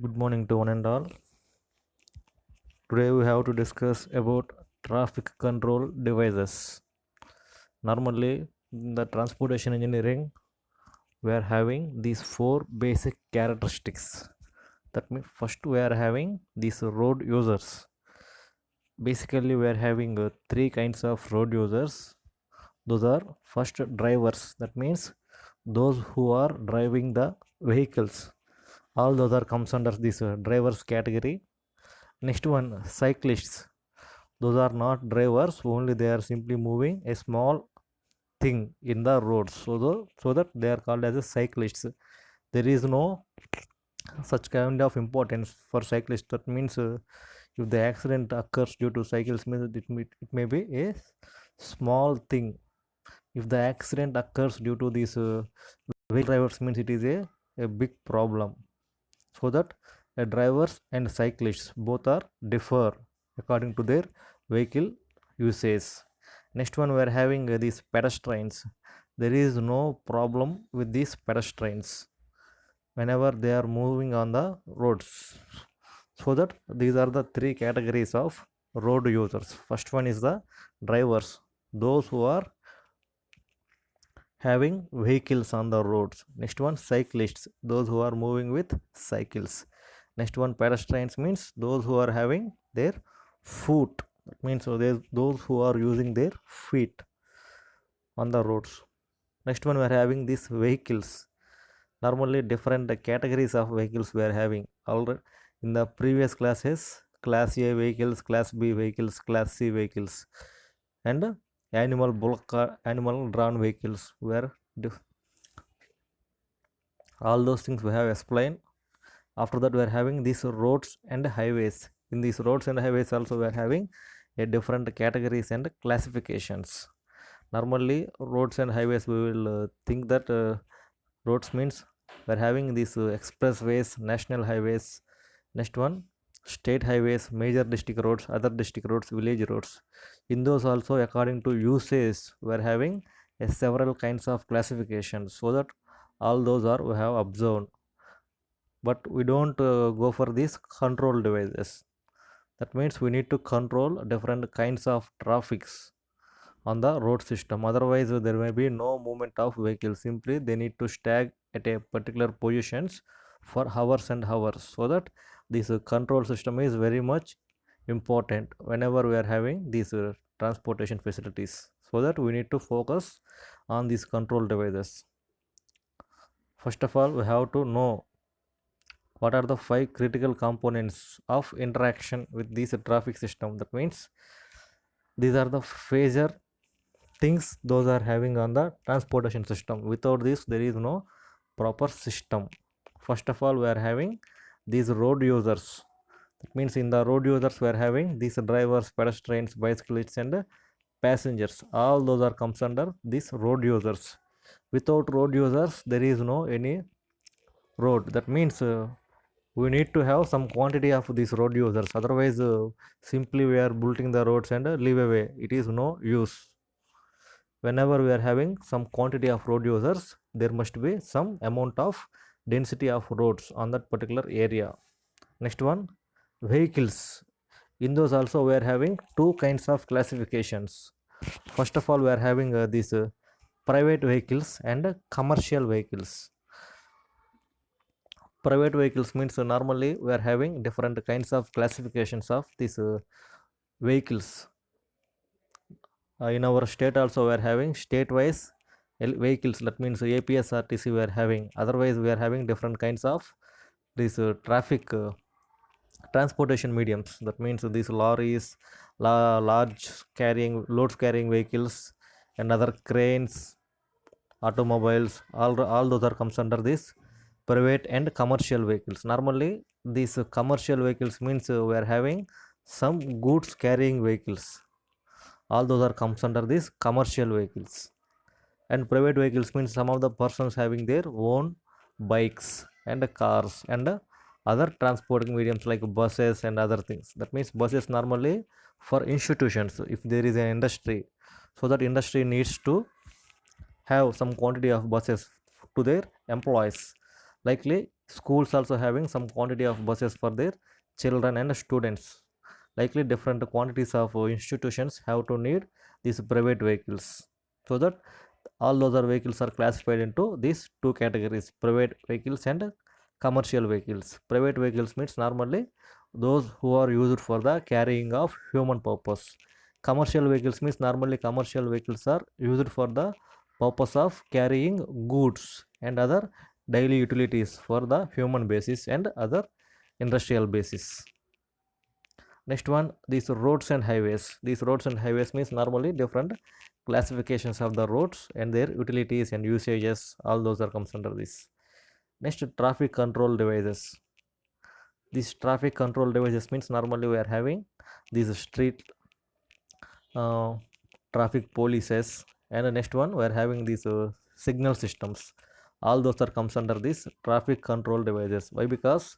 Good morning to one and all. Today we have to discuss about traffic control devices. Normally, in the transportation engineering, we are having these four basic characteristics. That means first we are having these road users. Basically, we are having three kinds of road users. Those are first drivers. That means those who are driving the vehicles. All those are comes under this drivers category. Next one, cyclists. Those are not drivers, only they are simply moving a small thing in the roads. So that they are called as a cyclists. There is no such kind of importance for cyclists. That means if the accident occurs due to cycles, means it may be a small thing. If the accident occurs due to these vehicle drivers, means it is a big problem. So that drivers and cyclists both are differ according to their vehicle usage. Next one, we are having these pedestrians. There is no problem with these pedestrians whenever they are moving on the roads. So that these are the three categories of road users. First one is the drivers, those who are having vehicles on the roads. Next one, cyclists, those who are moving with cycles. Next one, pedestrians means those who are having their foot. That means those who are using their feet on the roads. Next one, we are having these vehicles. Normally, different categories of vehicles we are having. Already in the previous classes, Class A vehicles, Class B vehicles, Class C vehicles, and animal bulk car, animal drawn vehicles were all those things we have explained. After that, we are having these roads and highways. In these roads and highways also we are having a different categories and classifications. Normally, roads and highways, we will think that roads means we are having these expressways, national highways. Next one, state highways, major district roads, other district roads, village roads. In those also, according to usage, we are having several kinds of classifications. So that all those are we have observed, but we don't go for these control devices. That means we need to control different kinds of traffics on the road system. Otherwise, there may be no movement of vehicles. Simply, they need to stag at a particular positions for hours and hours. So that this control system is very much important whenever we are having these transportation facilities. So that we need to focus on these control devices. First of all, we have to know what are the five critical components of interaction with this traffic system. That means these are the major things those are having on the transportation system. Without this, there is no proper system. First of all, we are having these road users. That means in the road users, we are having these drivers, pedestrians, bicyclists, and passengers. All those are comes under these road users. Without road users, there is no any road. That means we need to have some quantity of these road users. Otherwise, simply we are building the roads and leave away, it is no use. Whenever we are having some quantity of road users, there must be some amount of density of roads on that particular area. Next one, vehicles. In those also we are having two kinds of classifications. First of all, we are having these private vehicles and commercial vehicles. Private vehicles means normally we are having different kinds of classifications of these vehicles. In our state also we are having state wise vehicles. That means APSRTC we are having. Otherwise, we are having different kinds of these traffic transportation mediums. That means these lorries, large carrying loads carrying vehicles, and other cranes, automobiles. All those are comes under this private and commercial vehicles. Normally, these commercial vehicles means we are having some goods carrying vehicles. All those are comes under these commercial vehicles. And private vehicles means some of the persons having their own bikes and cars and other transporting mediums like buses and other things. That means buses normally for institutions, if there is an industry, so that industry needs to have some quantity of buses to their employees. Likely schools also having some quantity of buses for their children and students. Likely different quantities of institutions have to need these private vehicles, so that all those are vehicles are classified into these two categories: private vehicles and commercial vehicles. Private vehicles means normally those who are used for the carrying of human purpose. Commercial vehicles means normally commercial vehicles are used for the purpose of carrying goods and other daily utilities for the human basis and other industrial basis. Next one, these roads and highways. These roads and highways means normally different classifications of the roads and their utilities and usages. All those are comes under this. Next, traffic control devices. These traffic control devices means normally we are having these street uh, traffic polices, and the next one we are having these signal systems. All those are comes under this traffic control devices. Why? Because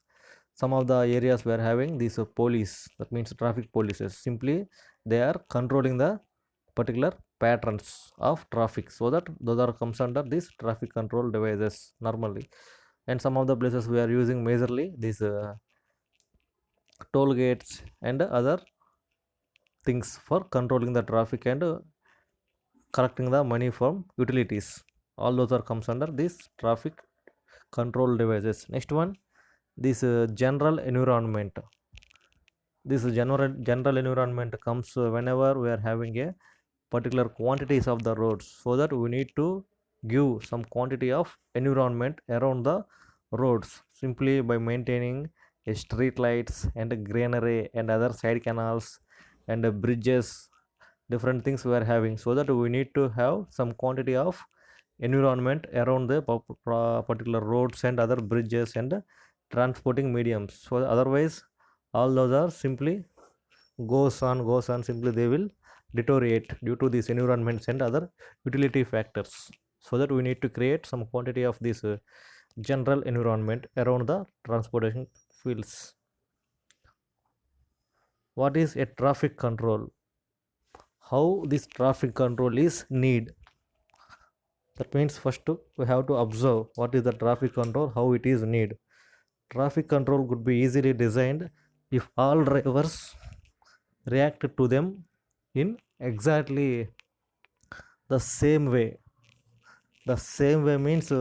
some of the areas we are having these police, that means traffic polices, simply they are controlling the particular patterns of traffic, so that those are comes under these traffic control devices normally. And some of the places we are using majorly these toll gates and other things for controlling the traffic and collecting the money from utilities. All those are comes under this traffic control devices. Next one, this general environment. This general environment comes whenever we are having a particular quantities of the roads, so that we need to give some quantity of environment around the roads simply by maintaining a street lights and a greenery and other side canals and bridges, different things we are having, so that we need to have some quantity of environment around the particular roads and other bridges and transporting mediums. So otherwise all those are simply goes on, simply they will deteriorate due to these environments and other utility factors. So that we need to create some quantity of this general environment around the transportation fields. What is a traffic control? How this traffic control is need? That means first we have to observe what is the traffic control, how it is need. Traffic control could be easily designed if all drivers react to them in exactly the same way. The same way means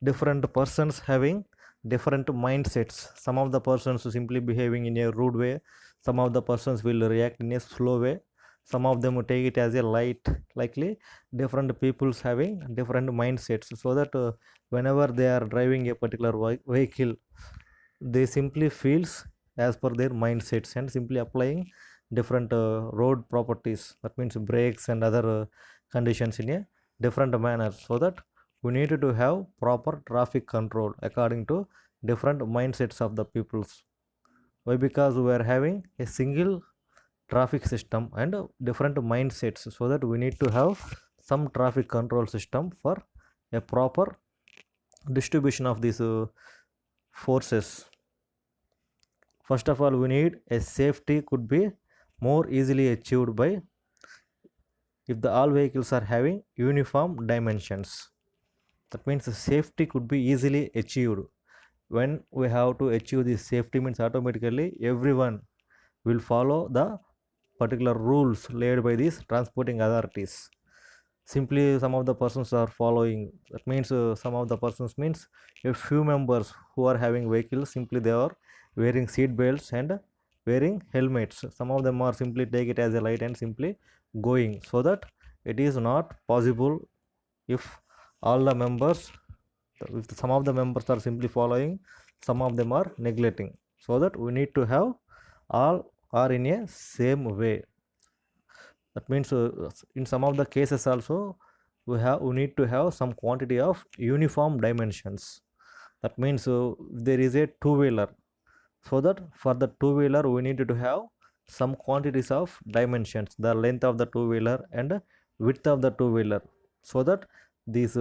different persons having different mindsets. Some of the persons simply behaving in a rude way, some of the persons will react in a slow way, some of them will take it as a light. Likely different peoples having different mindsets, so that whenever they are driving a particular vehicle, they simply feels as per their mindsets and simply applying different road properties, that means brakes and other conditions in a different manner, so that we need to have proper traffic control according to different mindsets of the peoples. Why? Because we are having a single traffic system and different mindsets, so that we need to have some traffic control system for a proper distribution of these forces. First of all, we need a safety could be more easily achieved by if the all vehicles are having uniform dimensions. That means the safety could be easily achieved. When we have to achieve this safety means automatically everyone will follow the particular rules laid by these transporting authorities. Simply some of the persons are following, that means some of the persons means a few members who are having vehicles, simply they are wearing seat belts and wearing helmets. Some of them are simply take it as a light and simply going, so that it is not possible if all the members, if some of the members are simply following, some of them are neglecting, so that we need to have all are in a same way. That means in some of the cases also we need to have some quantity of uniform dimensions. That means there is a two-wheeler, so that for the two-wheeler we need to have some quantities of dimensions, the length of the two-wheeler and width of the two-wheeler, so that these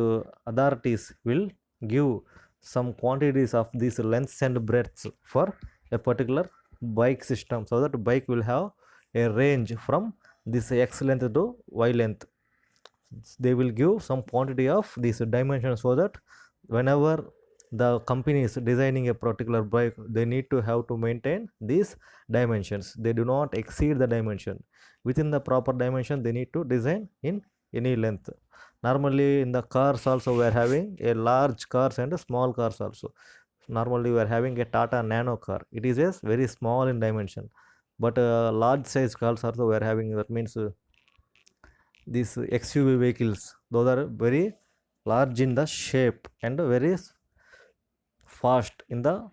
authorities will give some quantities of these lengths and breadths for a particular bike system, so that bike will have a range from this x length to y length. They will give some quantity of these dimensions, so that whenever the company is designing a particular bike, they need to have to maintain these dimensions. They do not exceed the dimension. Within the proper dimension, they need to design in any length. Normally, in the cars also, we are having a large cars and small cars also. Normally, we are having a Tata Nano car. It is a very small in dimension, but large size cars also we are having. That means these XUV vehicles, those are very large in the shape and very fast in the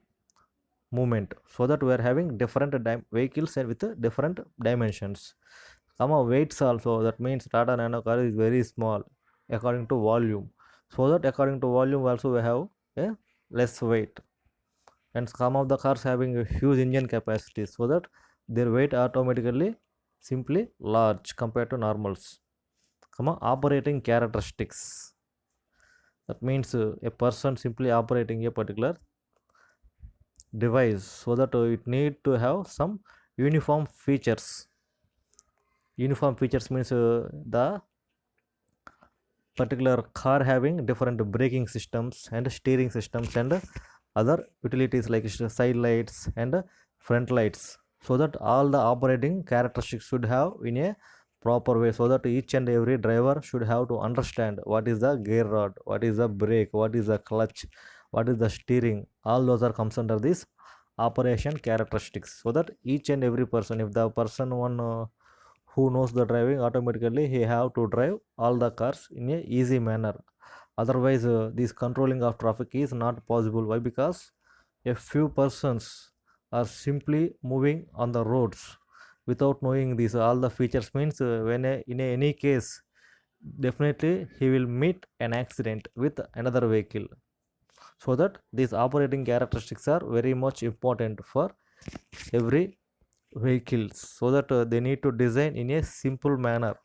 movement, so that we are having different vehicles and with different dimensions. Some of weights also, that means Tata Nano car is very small according to volume, so that according to volume also we have a less weight. And some of the cars having a huge engine capacity, so that their weight automatically simply large compared to normals. Operating characteristics, that means a person simply operating a particular device, so that it need to have some uniform features. Uniform features means the particular car having different braking systems and steering systems and other utilities like side lights and front lights, so that all the operating characteristics should have in a proper way, so that each and every driver should have to understand what is the gear rod, what is the brake, what is the clutch, what is the steering. All those are comes under this operation characteristics, so that each and every person, if the person one who knows the driving, automatically he have to drive all the cars in a easy manner. Otherwise this controlling of traffic is not possible. Why? Because a few persons are simply moving on the roads without knowing these all the features, means in any case definitely he will meet an accident with another vehicle. So that these operating characteristics are very much important for every vehicles, so that they need to design in a simple manner,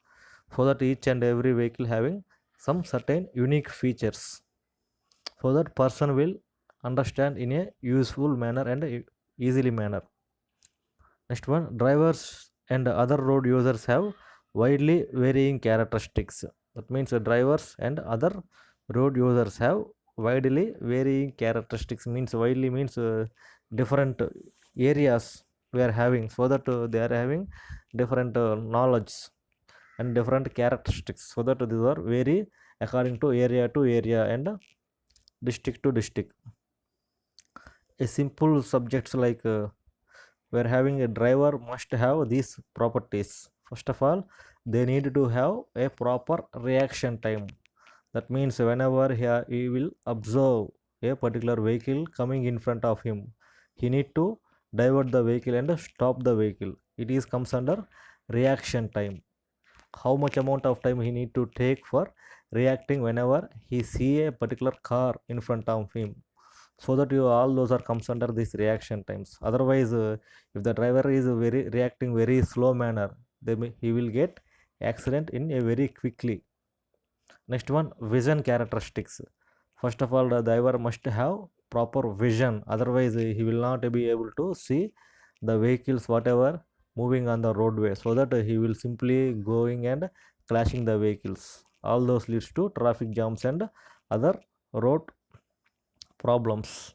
so that each and every vehicle having some certain unique features, so that person will understand in a useful manner and easily manner. Next one, drivers and other road users have widely varying characteristics. That means drivers and other road users have widely varying characteristics, means widely means different areas we are having, so that they are having different knowledge and different characteristics, so that these are vary according to area and district to district. A simple subjects like where having a driver must have these properties. First of all, they need to have a proper reaction time. That means whenever he will observe a particular vehicle coming in front of him, he need to divert the vehicle and stop the vehicle. It is comes under reaction time. How much amount of time he need to take for reacting whenever he see a particular car in front of him, so that you all those are comes under this reaction times. Otherwise if the driver is very reacting very slow manner, then he will get accident in a very quickly. Next one, vision characteristics. First of all, the driver must have proper vision, otherwise he will not be able to see the vehicles whatever moving on the roadway, so that he will simply going and clashing the vehicles. All those leads to traffic jams and other road problems.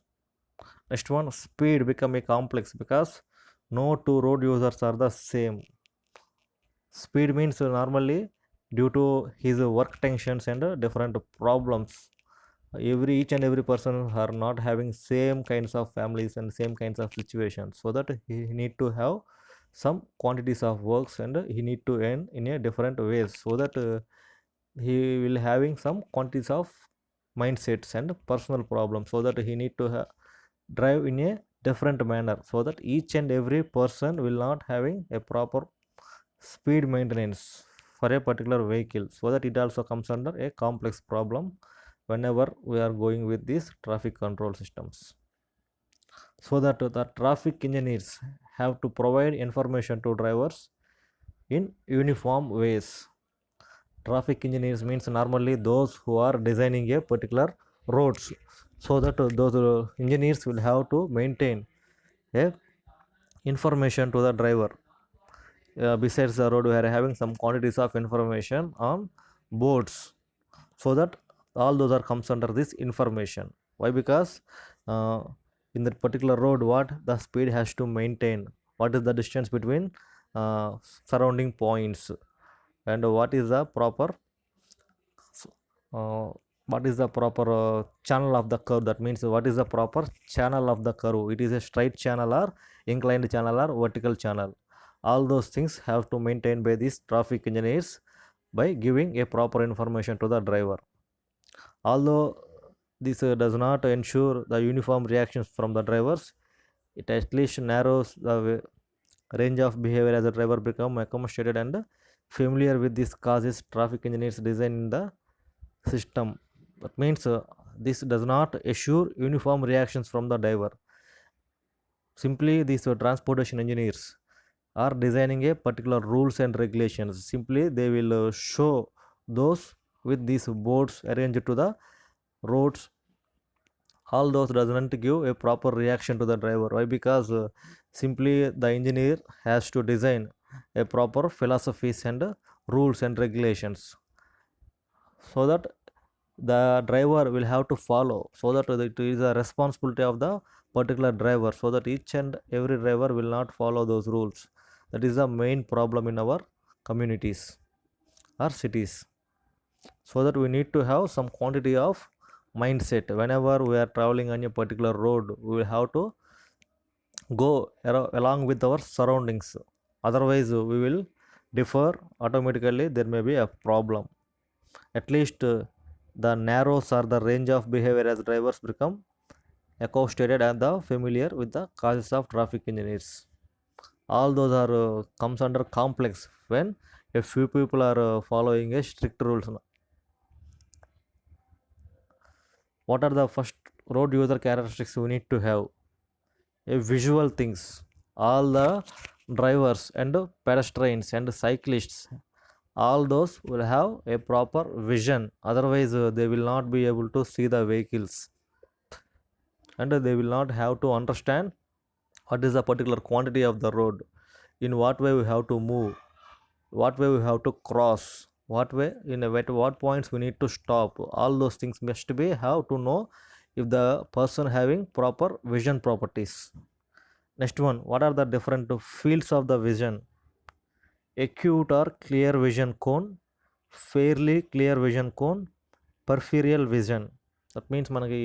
Next one, speed become a complex because no two road users are the same. Speed means normally due to his work tensions and different problems. Each and every person are not having same kinds of families and same kinds of situations, so that he need to have some quantities of works and he need to earn in a different ways, so that he will having some quantities of mindsets and personal problems, so that he need to drive in a different manner, so that each and every person will not having a proper speed maintenance for a particular vehicle, so that it also comes under a complex problem whenever we are going with these traffic control systems. So that the traffic engineers have to provide information to drivers in uniform ways. Traffic engineers means normally those who are designing a particular roads, so that those engineers will have to maintain a information to the driver. Besides the road, we are having some quantities of information on boards, so that all those are comes under this information. Why? Because in that particular road, what the speed has to maintain, what is the distance between surrounding points, and what is the proper uh, channel of the curve. That means what is the proper channel of the curve, it is a straight channel or inclined channel or vertical channel. All those things have to maintain by these traffic engineers by giving a proper information to the driver. Although this does not ensure the uniform reactions from the drivers, it at least narrows the range of behavior as a driver become accommodated and familiar with this causes traffic engineers design in the system. That means this does not assure uniform reactions from the driver. Simply these transportation engineers are designing a particular rules and regulations. Simply they will show those with these boards arranged to the roads. All those doesn't give a proper reaction to the driver. Why? Because simply the engineer has to design a proper philosophies and rules and regulations, so that the driver will have to follow, so that it is a responsibility of the particular driver, so that each and every driver will not follow those rules. That is the main problem in our communities or cities. So that we need to have some quantity of mindset. Whenever we are traveling on a particular road, we will have to go along with our surroundings. Otherwise we will differ automatically, there may be a problem. At least the narrows or the range of behavior as drivers become accosted and the familiar with the causes of traffic engineers. All those are comes under complex when a few people are following a strict rules. What are the first road user characteristics we need to have? A visual things. All the drivers and pedestrians and cyclists, all those will have a proper vision. Otherwise they will not be able to see the vehicles, and they will not have to understand what is the particular quantity of the road, in what way we have to move, what way we have to cross, what way in a at what points we need to stop. All those things must be have to know if the person having proper vision properties. Next one, what are the different fields of the vision? Acute or clear vision cone, fairly clear vision cone, peripheral vision. That means మనకి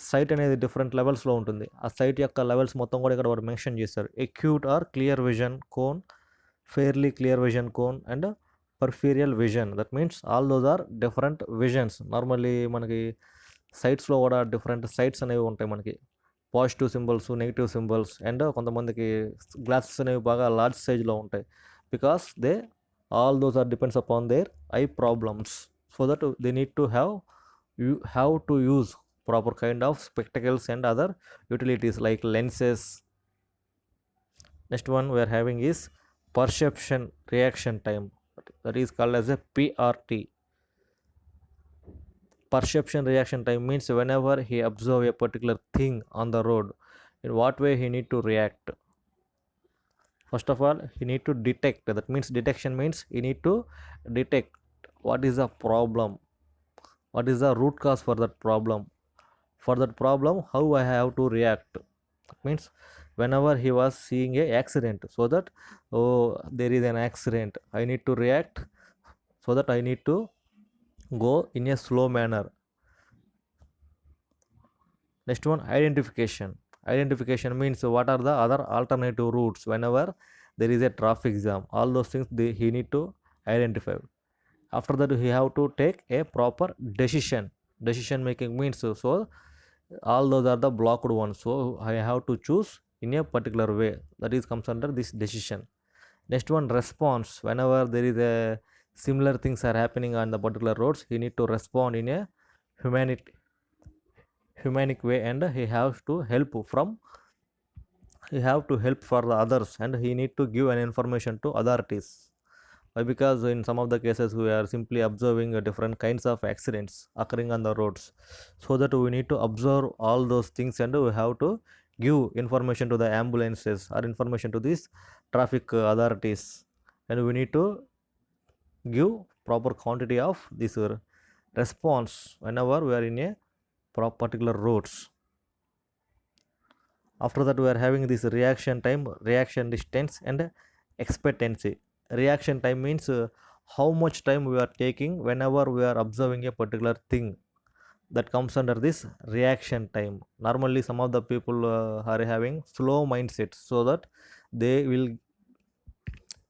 site అనేది different లెవెల్స్లో ఉంటుంది. ఆ site యొక్క levels మొత్తం కూడా ఇక్కడ వాడు మెన్షన్ చేస్తారు. Acute or clear vision cone, fairly clear vision cone and peripheral vision. That means all those are different visions. Normally మనకి సైట్స్లో కూడా డిఫరెంట్ సైట్స్ అనేవి ఉంటాయి మనకి. Positive symbols, negative symbols, and కొంతమందికి గ్లాసెస్ అనేవి బాగా లార్జ్ సైజ్లో ఉంటాయి. Because they all those are depends upon their eye problems, so that they need to have you have to use proper kind of spectacles and other utilities like lenses. Next one we are having is perception reaction time, that is called as a PRT. Perception reaction time means whenever he observe a particular thing on the road, in what way he need to react. First of all he need to detect. That means detection means he need to detect what is the problem, what is the root cause for that problem. For that problem how I have to react. That means whenever he was seeing a accident, so that oh there is an accident, I need to react, so that I need to go in a slow manner. Next one, identification. Identification means what are the other alternative routes whenever there is a traffic jam. All those things he need to identify. After that he have to take a proper decision. Decision making means so all those are the blocked ones, so I have to choose in a particular way. That is comes under this decision. Next one, response. Whenever there is a similar things are happening on the particular roads, he need to respond in a humanic way, and he have to help for the others, and he need to give an information to authorities. Why? Because in some of the cases we are simply observing different kinds of accidents occurring on the roads, so that we need to observe all those things, and we have to give information to the ambulances or information to these traffic authorities, and we need to give proper quantity of this response whenever we are in a particular roads. After that we are having this reaction time, reaction distance, and expectancy. Reaction time means how much time we are taking whenever we are observing a particular thing, that comes under this reaction time. Normally some of the people are having slow mindset, so that they will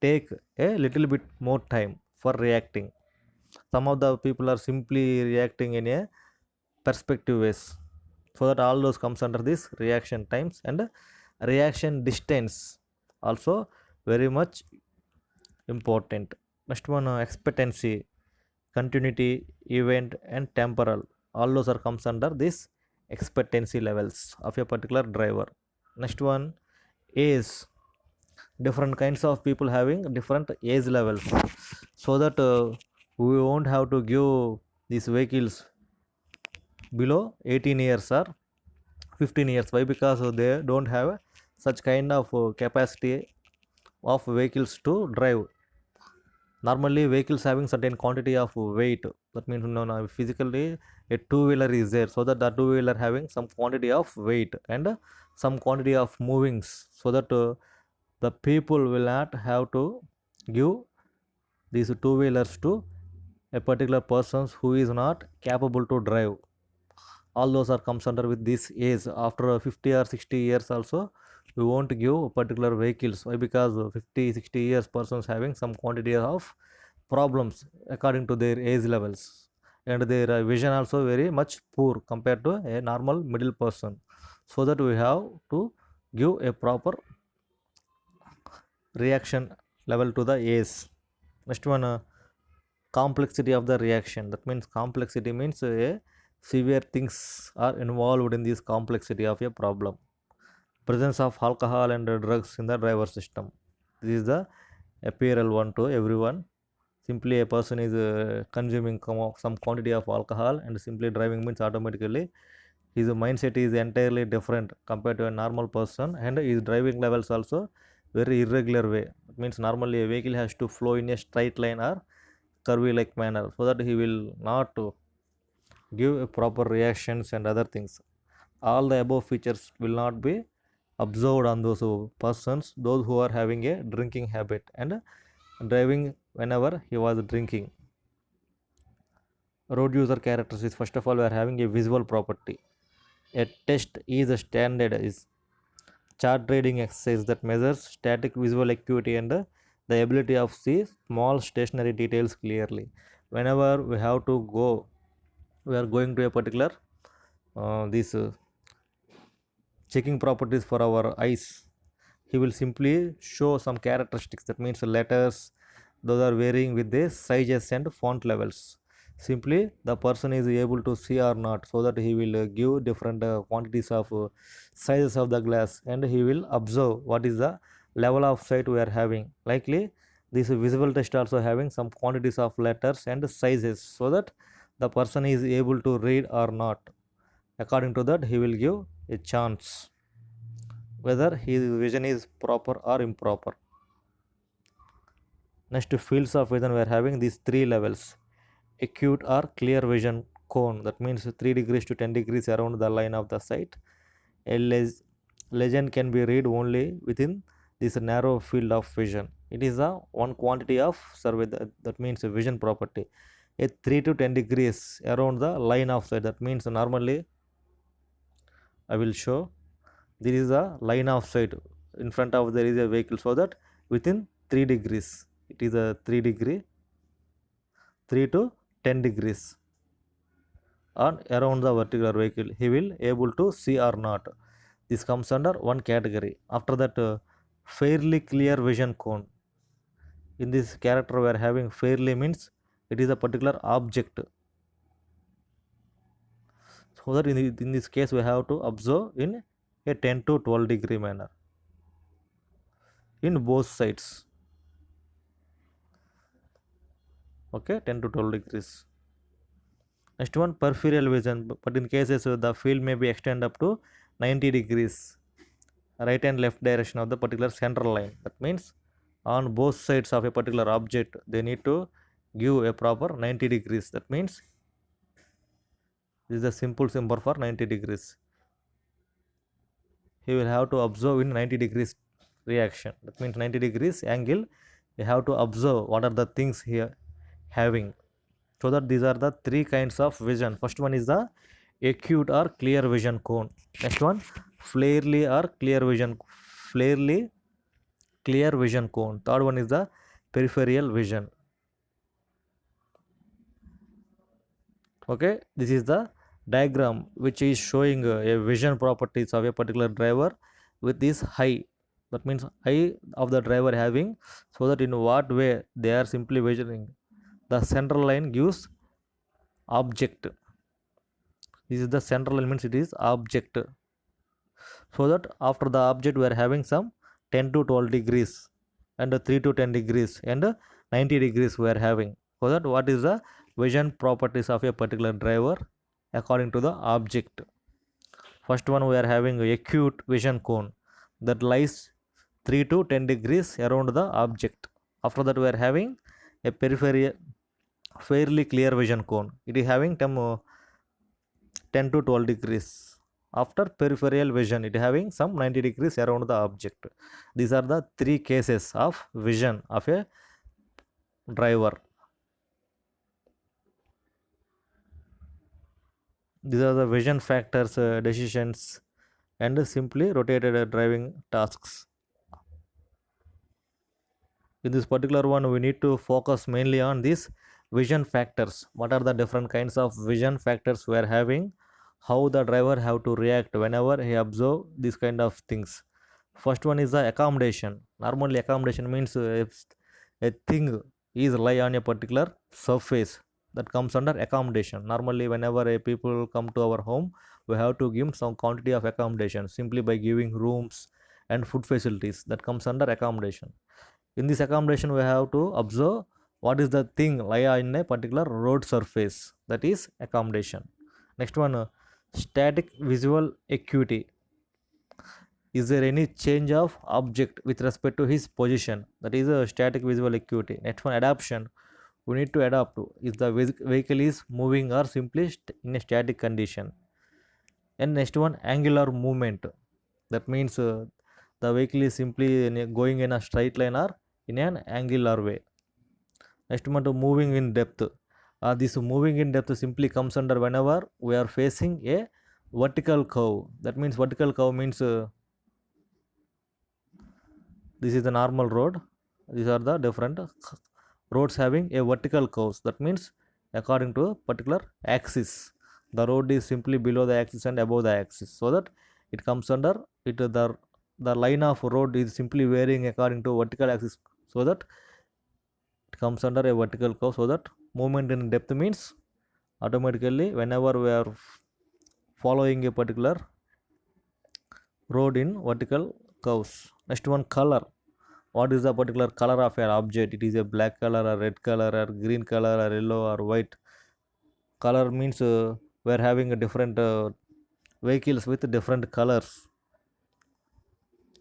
take a little bit more time for reacting. Some of the people are simply reacting in a perspective ways, so that all those comes under this reaction times. And reaction distance also very much important. Next one, expectancy, continuity, event, and temporal. All those are comes under this expectancy levels of a particular driver. Next one is different kinds of people having different age levels, so that we won't have to give these vehicles below 18 years or 15 years. Why? Because they don't have such kind of capacity of vehicles to drive. Normally vehicles having certain quantity of weight, that means no, physically a two-wheeler is there, so that the two-wheeler having some quantity of weight and some quantity of movings, so that the people will not have to give these two-wheelers to a particular persons who is not capable to drive. All those are comes under with this age. After 50 or 60 years also we won't give particular vehicles. Why? Because 50 60 years persons having some quantity of problems according to their age levels, and their vision also very much poor compared to a normal middle person, so that we have to give a proper reaction level to the age. Next one, complexity of the reaction. That means complexity means severe things are involved in this complexity of a problem. Presence of alcohol and drugs in the driver system. This is the apparel one to everyone. Simply a person is consuming some quantity of alcohol and simply driving means automatically his mindset is entirely different compared to a normal person, and his driving levels also very irregular way. It means normally a vehicle has to flow in a straight line or curvy like manner, so that he will not give proper reactions and other things. All the above features will not be observed on those persons, those who are having a drinking habit and driving whenever he was drinking. Road user characteristics. First of all, we are having a visual property. A test is a standard is chart reading exercise that measures static visual acuity and the ability of see small stationary details clearly. Whenever we have to go, we are going to a particular this checking properties for our eyes, he will simply show some characteristics, that means letters, those are varying with the sizes and font levels. Simply the person is able to see or not, so that he will give different quantities of sizes of the glass, and he will observe what is the level of sight we are having. Likely this visual test also having some quantities of letters and sizes, so that the person is able to read or not. According to that he will give a chance whether his vision is proper or improper. Next, fields of vision, we are having these three levels. Acute or clear vision cone, that means 3 degrees to 10 degrees around the line of the sight. A legend can be read only within this narrow field of vision. It is a one quantity of survey, that means a vision property. A 3 to 10 degrees around the line of sight, that means normally I will show there is a line of sight in front of there is a vehicle, so that within 3 degrees, it is a 3 degree, 3 to 10 degrees on around the particular vehicle he will able to see or not. This comes under one category. After that, fairly clear vision cone. In this character we are having fairly means it is a particular object, so that in this case we have to observe in a 10 to 12 degree manner in both sides. Okay, 10 to 12 degrees. Next one, peripheral vision, but in cases the field may be extend up to 90 degrees right and left direction of the particular central line. That means on both sides of a particular object they need to give a proper 90 degrees. That means This is the simple symbol for 90 degrees. He will have to observe in 90 degrees reaction. That means 90 degrees angle. You have to observe what are the things here having. So that these are the three kinds of vision. First one is the acute or clear vision cone. Next one, flare or clear vision cone. Third one is the peripheral vision. Okay, this is the diagram which is showing a vision properties of a particular driver with this eye. That means eye of the driver having, so that in what way they are simply measuring. The central line gives object. This is the central line, means it is object. So that after the object we are having some 10 to 12 degrees and 3 to 10 degrees and 90 degrees we are having. So that what is the vision properties of a particular driver according to the object. First one, we are having acute vision cone that lies 3 to 10 degrees around the object. After that we are having a peripheral fairly clear vision cone. It is having 10 to 12 degrees. After peripheral vision, it is having some 90 degrees around the object. These are the three cases of vision of a driver. These are the vision factors, decisions, and simply rotated driving tasks. In this particular one, we need to focus mainly on these vision factors. What are the different kinds of vision factors we are having? How the driver have to react whenever he observe these kind of things. First one is the accommodation. Normally, accommodation means if a thing is lie on a particular surface, that comes under accommodation. Normally, whenever a people come to our home, we have to give some quantity of accommodation simply by giving rooms and food facilities. That comes under accommodation. In this accommodation we have to observe what is the thing lie in a particular road surface, that is accommodation. Next one, static visual acuity. Is there any change of object with respect to his position? That is a static visual acuity. Next one, adaptation. We need to adapt to if the vehicle is moving or simply in a static condition. And next one, angular movement. That means the vehicle is simply going in a straight line or in an angular way. Next one, to moving in depth. This moving in depth simply comes under whenever we are facing a vertical curve. That means vertical curve means this is the normal road. These are the different roads having a vertical curves. That means according to a particular axis, the road is simply below the axis and above the axis, so that it comes under it. The line of road is simply varying according to vertical axis, so that it comes under a vertical curve. So that movement in depth means automatically whenever we are following a particular road in vertical curves. Next one, color. What is the particular color of an object? It is a black color or red color or green color or yellow or white. Color means we are having a different vehicles with different colors.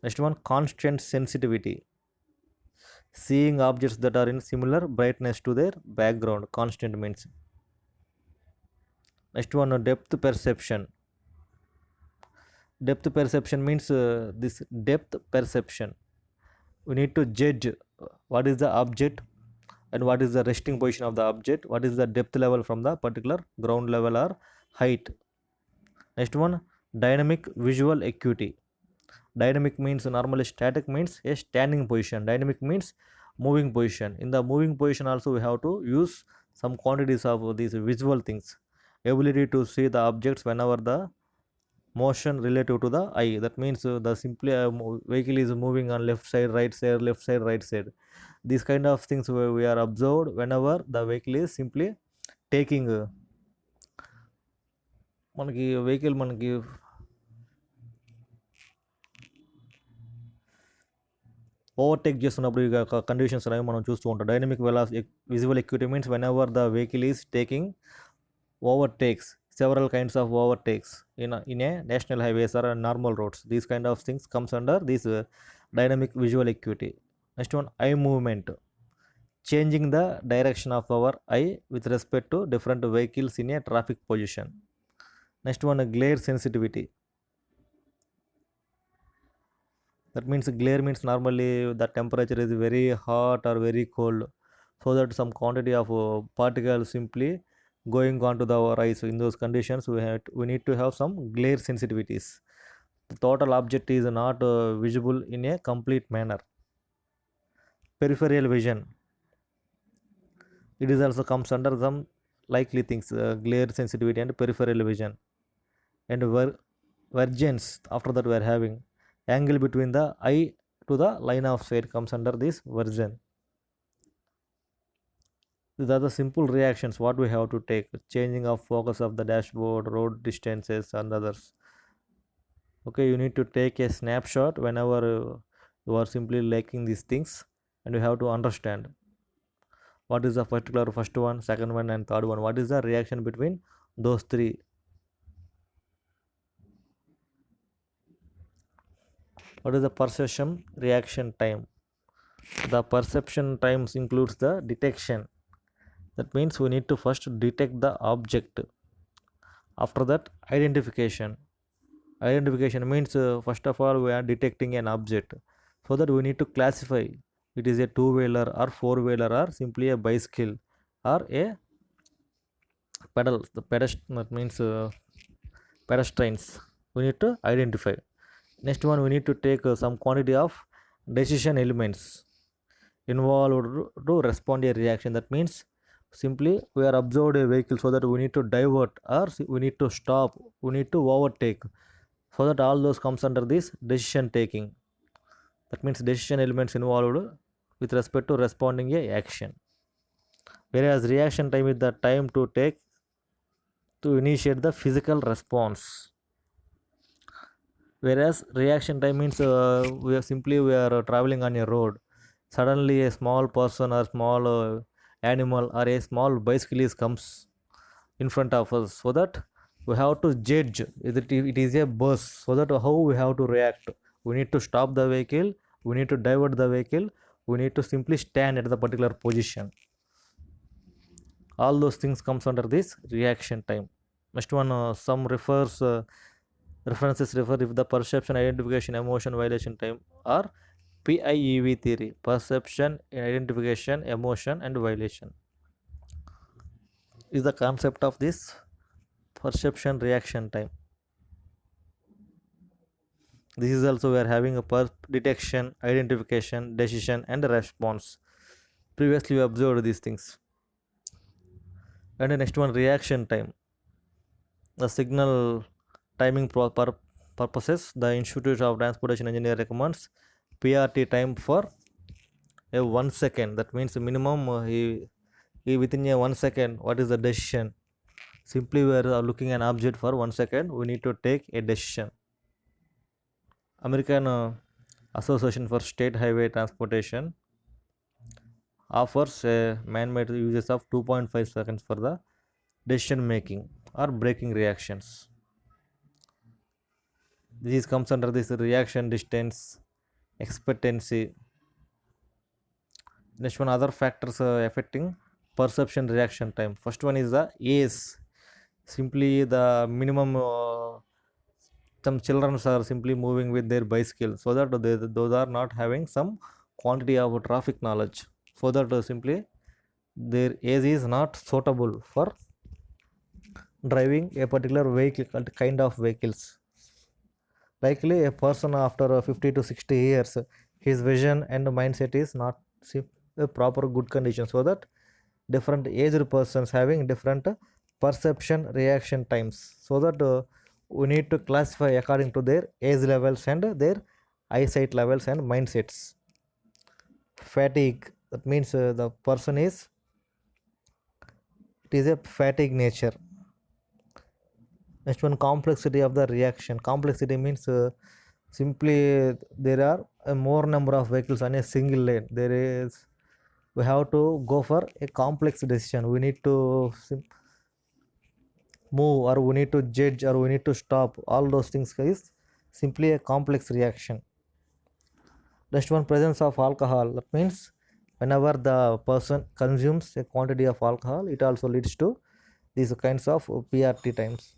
Next one, constant sensitivity. Seeing objects that are in similar brightness to their background. Constant means. Next one, depth perception. Depth perception means this depth perception. We need to judge what is the object and what is the resting position of the object, what is the depth level from the particular ground level or height. Next one, dynamic visual acuity. Dynamic means normally static means a standing position. Dynamic means moving position. In the moving position also we have to use some quantities of these visual things. Ability to see the objects whenever the motion relative to the eye. That means the simply vehicle is moving on left side, right side, left side, right side. These kind of things we are observed whenever the vehicle is simply taking మనకి vehicle మనకి overtake చేస్తున్నప్పుడు ఇక conditions అనేవి మనం చూస్తూ ఉంటాం. Dynamic visual equity means when ever the vehicle is taking overtakes, several kinds of overtakes in a national highways or normal roads. These kind of things comes under this dynamic visual acuity. Next one, eye movement. Changing the direction of our eye with respect to different vehicles in a traffic position. Next one, glare sensitivity. That means glare means normally the temperature is very hot or very cold, so that some quantity of particles simply going onto our eyes. So in those conditions, we need to have some glare sensitivities. The total object is not visible in a complete manner. Peripheral vision, it is also comes under some likely things, glare sensitivity and peripheral vision. And vergence, after that we are having angle between the eye to the line of sight comes under this version. These are the simple reactions what we have to take: changing of focus of the dashboard, road distances, and others. Okay, you need to take a snapshot whenever you are simply liking these things, and you have to understand what is the particular first one, second one, and third one. What is the reaction between those three? What is the perception reaction time? The perception times includes the detection. That means we need to first detect the object. After that, identification. Identification means first of all we are detecting an object, so that we need to classify it is a two-wheeler or four-wheeler or simply a bicycle or a pedal. The pedestrian, that means pedestrians. We need to identify. Next one, we need to take some quantity of decision elements involved to respond a reaction. That means simply we are observed a vehicle, so that we need to divert or we need to stop, we need to overtake, so that all those comes under this decision taking. That means decision elements involved with respect to responding a action, whereas reaction time is the time to take to initiate the physical response. Whereas reaction time means we are traveling on a road, suddenly a small person or small animal or a small bicyclist comes in front of us, so that we have to judge if it is a bus, so that how we have to react. We need to stop the vehicle, we need to divert the vehicle, we need to simply stand at the particular position. All those things comes under this reaction time. Next one, some references refer if the perception, identification, emotion, violation time, or PIEV theory: perception, identification, emotion, and violation is the concept of this perception reaction time. This is also we are having a detection, identification, decision, and response. Previously, we observed these things. And the next one, reaction time. The signal timing purposes, the Institute of Transportation Engineer recommends PRT time for a 1 second. That means minimum he within a 1 second. What is the decision? Simply we are looking an object for 1 second. We need to take a decision. American Association for State Highway Transportation offers a man-made uses of 2.5 seconds for the decision making or braking reactions. This comes under this reaction distance, expectancy. Next one, other factors affecting perception reaction time. First one is the ACE. Simply the minimum. Some children are simply moving with their bicycle, so that those are not having some quantity of traffic knowledge. So that simply their age is not suitable for driving a particular vehicle kind of vehicles. Likely a person after 50 to 60 years, his vision and mindset is not a proper good condition, so that different aged persons having different perception reaction times, so that we need to classify according to their age levels and their eyesight levels and mindsets. Fatigue, that means the person is, it is a fatigue nature. Next one, complexity of the reaction. Complexity means simply there are a more number of vehicles on a single lane. There is, we have to go for a complex decision. We need to move, or we need to judge, or we need to stop. All those things is simply a complex reaction. Next one, presence of alcohol. That means whenever the person consumes a quantity of alcohol, it also leads to these kinds of PRT times.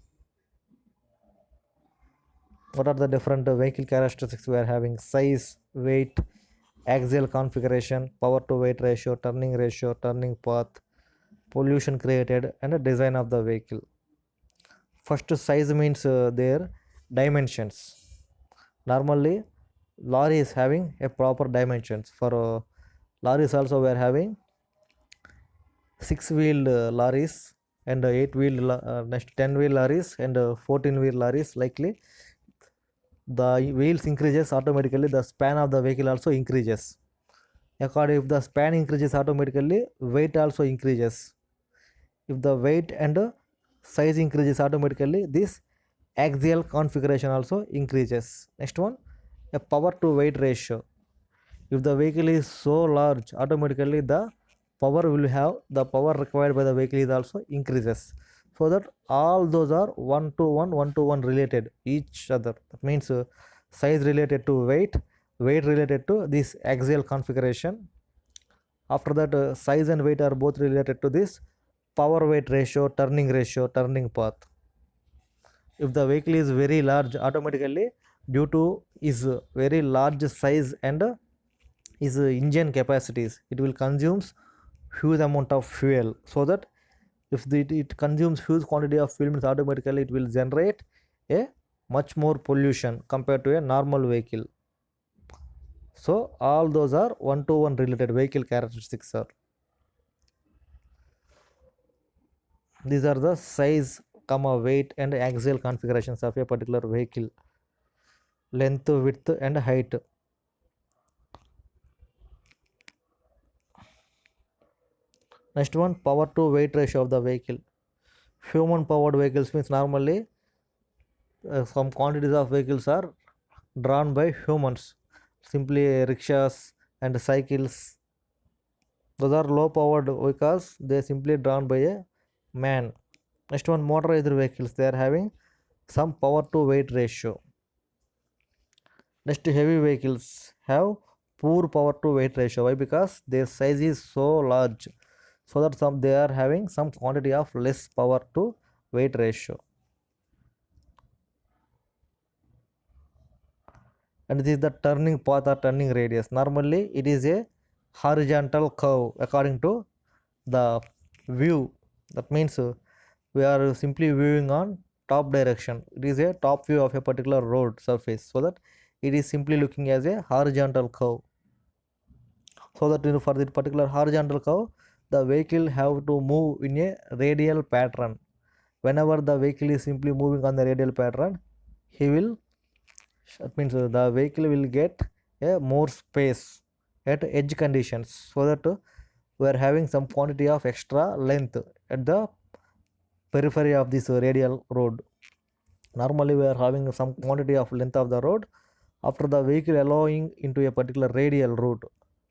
What are the different vehicle characteristics we are having? Size, weight, axial configuration, power to weight ratio, turning path, pollution created, and design of the vehicle. First, size means their dimensions. Normally lorry is having a proper dimensions. For lorries also we are having 6-wheeled lorries and 8-wheeled next 10-wheel lorries and 14-wheel lorries. Likely the wheels increases, automatically the span of the vehicle also increases. According, if the span increases, automatically weight also increases. If the weight and size increases, automatically this axial configuration also increases. Next one, a power to weight ratio. If the vehicle is so large, automatically the power required by the vehicle is also increases. So that all those are one to one related each other. That means size related to weight related to this axial configuration. After that, size and weight are both related to this power weight ratio, turning path. If the vehicle is very large, automatically due to is very large size and is engine capacities, it will consumes huge amount of fuel. So that if it consumes huge quantity of fuel means, automatically it will generate a much more pollution compared to a normal vehicle. So all those are one to one related vehicle characteristics, sir. These are the size, comma, weight and axial configurations of a particular vehicle. Length, width and height. Next one, power to weight ratio of the vehicle. Human powered vehicles means normally some quantities of vehicles are drawn by humans. Simply rickshaws and cycles. Those are low powered because they are simply drawn by a man. Next one, motorized vehicles. They are having some power to weight ratio. Next, heavy vehicles have poor power to weight ratio. Why? Because their size is so large, so that they are having some quantity of less power to weight ratio. And this is the turning path or turning radius. Normally it is a horizontal curve according to the view. That means we are simply viewing on top direction. It is a top view of a particular road surface, so that it is simply looking as a horizontal curve. So that for the particular horizontal curve, the vehicle have to move in a radial pattern. Whenever the vehicle is simply moving on the radial pattern, he will, that means the vehicle will get a more space at edge conditions, so that we are having some quantity of extra length at the periphery of this radial road. Normally we are having some quantity of length of the road. After the vehicle allowing into a particular radial route,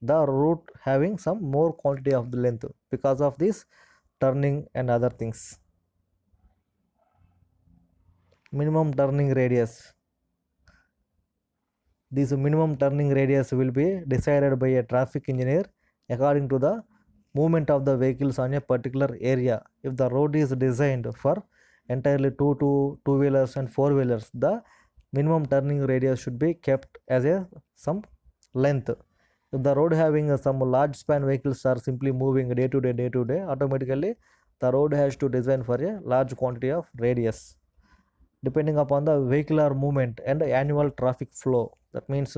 the route having some more quantity of the length because of this turning and other things. Minimum turning radius. This minimum turning radius will be decided by a traffic engineer according to the movement of the vehicles on a particular area. If the road is designed for entirely two wheelers and four wheelers, the minimum turning radius should be kept as a some length. If the road having some large span vehicles are simply moving day to day, automatically the road has to design for a large quantity of radius depending upon the vehicular movement and annual traffic flow. That means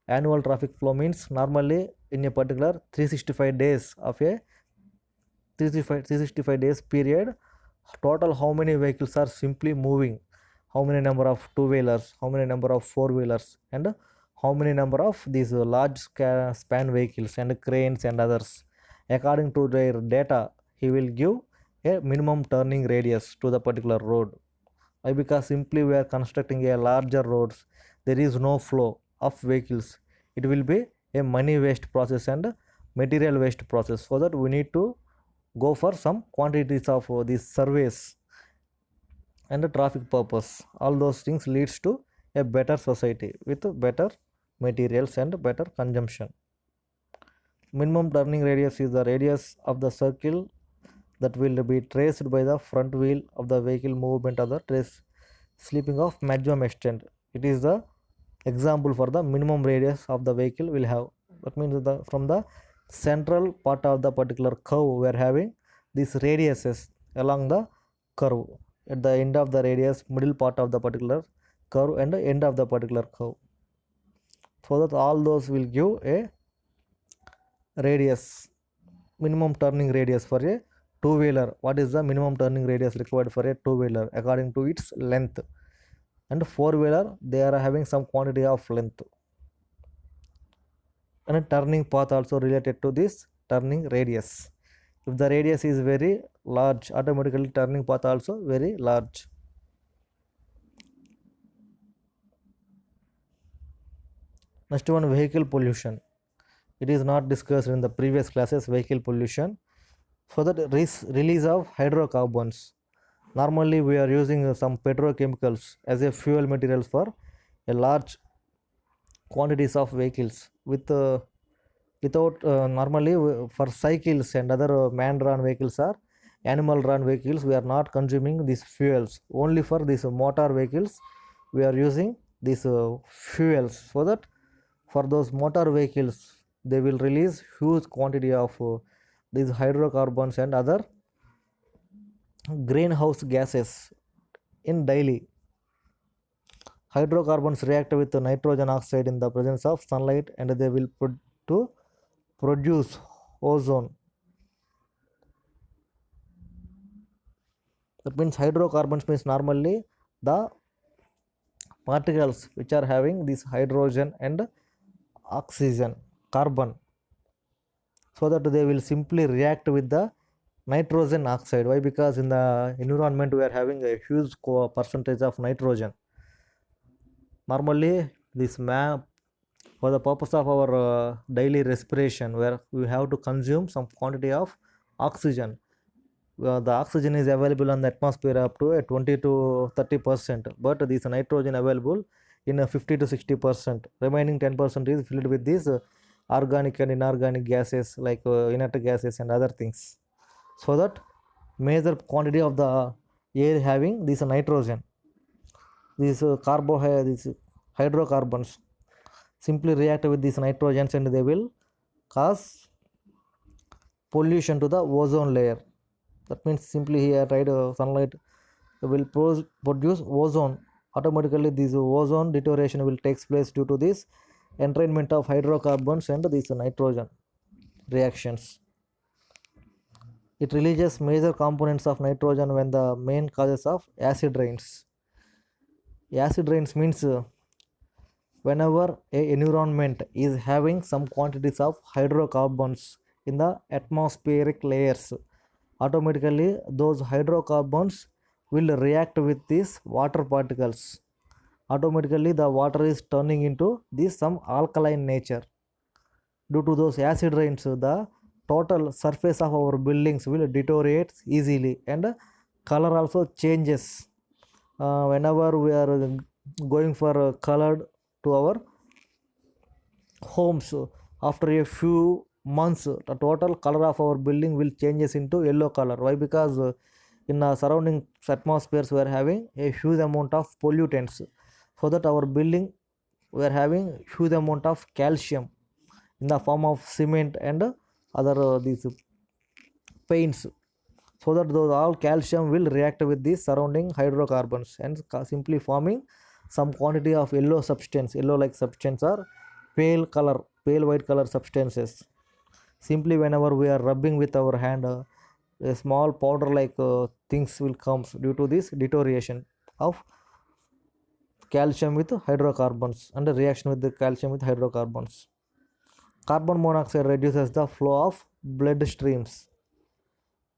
annual traffic flow means normally in a particular 365 days of a 365 days period, total how many vehicles are simply moving, how many number of two wheelers, how many number of four wheelers, and how many number of these large span vehicles and cranes and others. According to their data, he will give a minimum turning radius to the particular road. Why? Because simply we are constructing a larger roads, there is no flow of vehicles. It will be a money waste process and material waste process. So that we need to go for some quantities of these surveys and the traffic purpose. All those things leads to a better society with better materials and better consumption. Minimum turning radius is the radius of the circle that will be traced by the front wheel of the vehicle movement of the trace sleeping of maximum extent. It is the example for the minimum radius of the vehicle will have. That means from the central part of the particular curve we are having these radiuses along the curve at the end of the radius, middle part of the particular curve and the end of the particular curve, so that all those will give a radius, minimum turning radius for a two-wheeler. What is the minimum turning radius required for a two-wheeler according to its length, and four-wheeler they are having some quantity of length, and a turning path also related to this turning radius. If the radius is very large, automatically turning path also very large. Next one, vehicle pollution. It is not discussed in the previous classes, vehicle pollution. So that release of hydrocarbons. Normally we are using some petrochemicals as a fuel materials for a large quantities of vehicles without normally for cycles and other man run vehicles or animal run vehicles we are not consuming these fuels. Only for these motor vehicles we are using these fuels, so that for those motor vehicles they will release huge quantity of these hydrocarbons and other greenhouse gases in daily. Hydrocarbons react with nitrogen oxide in the presence of sunlight and they will to produce ozone. That means hydrocarbons means normally the particles which are having this hydrogen and oxygen, carbon, so that they will simply react with the nitrogen oxide. Why? Because in the environment we are having a huge percentage of nitrogen. Normally this map for the purpose of our daily respiration, where we have to consume some quantity of oxygen. The oxygen is available on the atmosphere up to 20 to 30%, but this nitrogen available in 50 to 60%. Remaining 10% is filled with these organic and inorganic gases like inert gases and other things. So that major quantity of the air having this nitrogen, these these hydrocarbons simply react with these nitrogens and they will cause pollution to the ozone layer. That means simply here right sunlight will produce ozone. Automatically this ozone deterioration will takes place due to this entrainment of hydrocarbons and these nitrogen reactions. It releases major components of nitrogen when the main causes of acid rains. Acid rains means whenever a environment is having some quantities of hydrocarbons in the atmospheric layers, automatically those hydrocarbons will react with these water particles. Automatically the water is turning into this some alkaline nature. Due to those acid rains, the total surface of our buildings will deteriorate easily and color also changes. Whenever we are going for colored to our homes, after a few months the total color of our building will changes into yellow color. Why? Because in the surrounding atmospheres we are having a huge amount of pollutants, so that our building we are having huge amount of calcium in the form of cement and other these paints, so that those all calcium will react with the surrounding hydrocarbons and simply forming some quantity of yellow substance. Yellow like substance or pale color, pale white color substances. Simply whenever we are rubbing with our hand, a small powder like things will comes due to this deterioration of calcium with hydrocarbons and the reaction with the calcium with hydrocarbons. Carbon monoxide reduces the flow of blood streams.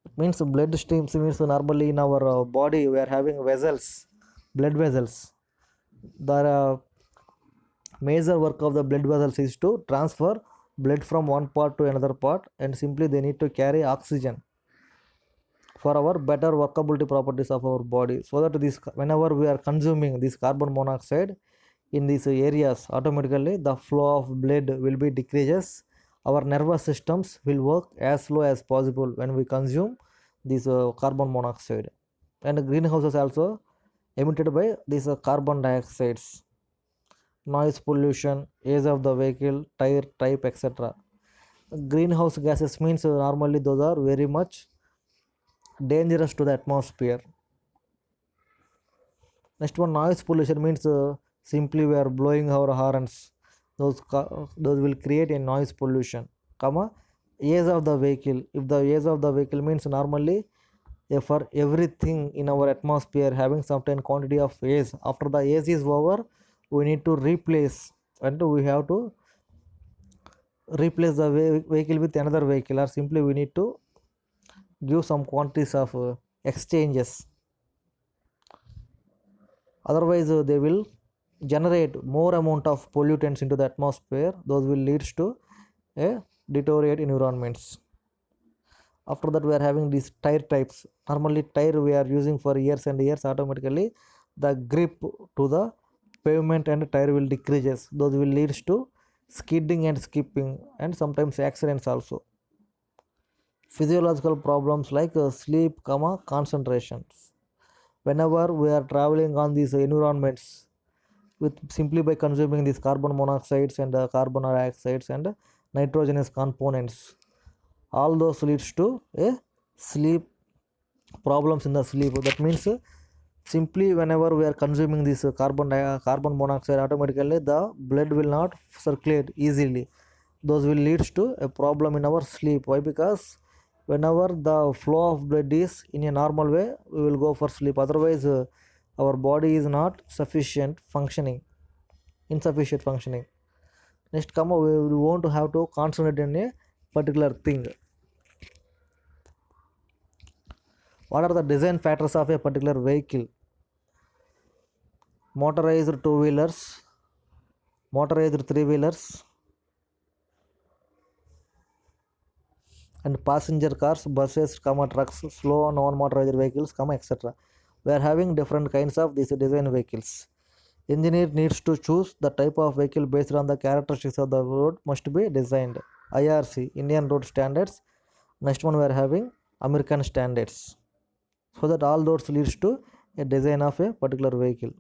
It means blood streams means normally in our body we are having vessels, blood vessels. The major work of the blood vessels is to transfer blood from one part to another part, and simply they need to carry oxygen for our better workability properties of our body, so that this whenever we are consuming this carbon monoxide in these areas, automatically the flow of blood will be decreases. Our nervous systems will work as slow as possible when we consume this carbon monoxide. And greenhouses also emitted by these carbon dioxides. noise pollution, age of the vehicle, tire type, etc. Greenhouse gases means normally those are very much dangerous to the atmosphere. Next one, noise pollution means simply we are blowing our horns. Those will create a noise pollution. Comma, age of the vehicle. If the age of the vehicle means normally for everything in our atmosphere having certain quantity of age. After the age is over, we need to replace and we have to replace the vehicle with another vehicle, or simply we need to give some quantities of exchanges. Otherwise they will generate more amount of pollutants into the atmosphere. Those will leads to a deteriorate environments. After that we are having these tire types. Normally tire we are using for years and years, automatically the grip to the pavement and tire will decreases. Those will leads to skidding and skipping and sometimes accidents also. Physiological problems like sleep, concentrations. Whenever we are traveling on these environments with simply by consuming these carbon monoxides and carbon dioxides and nitrogenous components, all those leads to a sleep problems in the sleep. That means simply whenever we are consuming this carbon monoxide, automatically the blood will not circulate easily. Those will leads to a problem in our sleep. Why? Because whenever the flow of blood is in a normal way, we will go for sleep. Otherwise our body is not insufficient functioning. Next come, we want to have to concentrate in a particular thing. What are the design factors of a particular vehicle? Motorized two wheelers, motorized three wheelers, and passenger cars, buses, trucks, slow non-motorized vehicles, etc. We are having different kinds of these design vehicles. Engineer needs to choose the type of vehicle based on the characteristics of the road must be designed. IRC, Indian Road Standards. Next one we are having American standards. So that all those leads to a design of a particular vehicle.